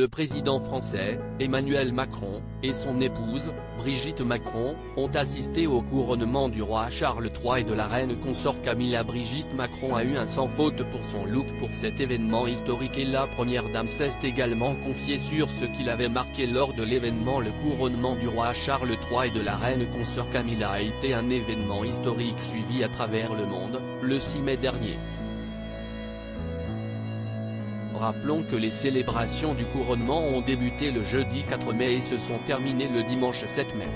Le président français, Emmanuel Macron, et son épouse, Brigitte Macron, ont assisté au couronnement du roi Charles III et de la reine consort Camilla. Brigitte Macron a eu un sans faute pour son look pour cet événement historique et la première dame s'est également confiée sur ce qui l'avait marqué lors de l'événement. Le couronnement du roi Charles III et de la reine consort Camilla a été un événement historique suivi à travers le monde, le 6 mai dernier. Rappelons que les célébrations du couronnement ont débuté le jeudi 4 mai et se sont terminées le dimanche 7 mai.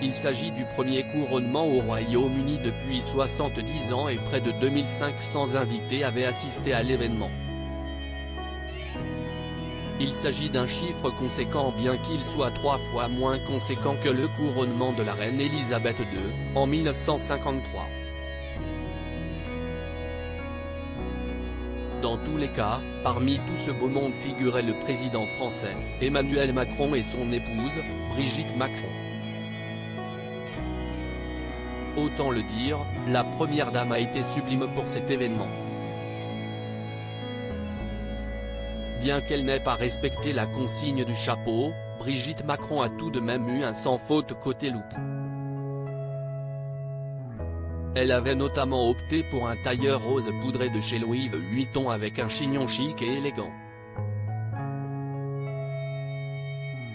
Il s'agit du premier couronnement au Royaume-Uni depuis 70 ans et près de 2500 invités avaient assisté à l'événement. Il s'agit d'un chiffre conséquent bien qu'il soit 3 fois moins conséquent que le couronnement de la reine Elisabeth II, en 1953. Dans tous les cas, parmi tout ce beau monde figurait le président français, Emmanuel Macron et son épouse, Brigitte Macron. Autant le dire, la première dame a été sublime pour cet événement. Bien qu'elle n'ait pas respecté la consigne du chapeau, Brigitte Macron a tout de même eu un sans faute côté look. Elle avait notamment opté pour un tailleur rose poudré de chez Louis Vuitton avec un chignon chic et élégant.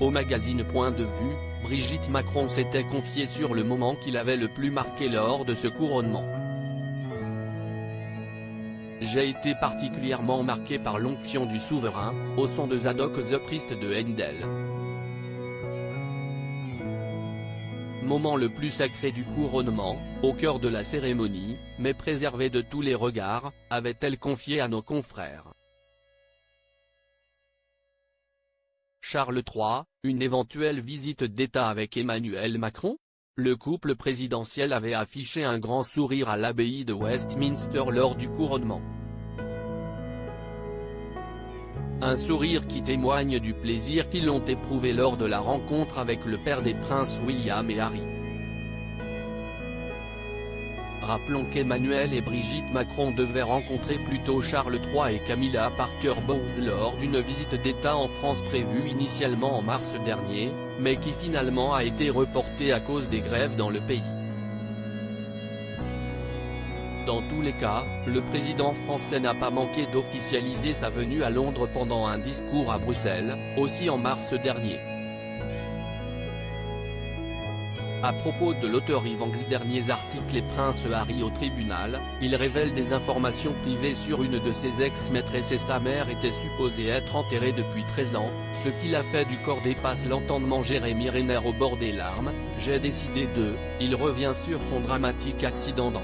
Au magazine Point de Vue, Brigitte Macron s'était confiée sur le moment qui l'avait le plus marqué lors de ce couronnement. J'ai été particulièrement marqué par l'onction du souverain, au son de Zadok the Priest de Handel. Moment le plus sacré du couronnement, au cœur de la cérémonie, mais préservé de tous les regards, avait-elle confié à nos confrères. Charles III, une éventuelle visite d'État avec Emmanuel Macron? Le couple présidentiel avait affiché un grand sourire à l'abbaye de Westminster lors du couronnement. Un sourire qui témoigne du plaisir qu'ils ont éprouvé lors de la rencontre avec le père des princes William et Harry. Rappelons qu'Emmanuel et Brigitte Macron devaient rencontrer plus tôt Charles III et Camilla Parker Bowles lors d'une visite d'État en France prévue initialement en mars dernier, mais qui finalement a été reportée à cause des grèves dans le pays. Dans tous les cas, le président français n'a pas manqué d'officialiser sa venue à Londres pendant un discours à Bruxelles, aussi en mars dernier. À propos de l'auteur Yvan X derniers articles et Prince Harry au tribunal, il révèle des informations privées sur une de ses ex-maîtresses et sa mère était supposée être enterrée depuis 13 ans, ce qui l'a fait du corps dépasse l'entendement. Jérémy Renner au bord des larmes, j'ai décidé de, il revient sur son dramatique accident dans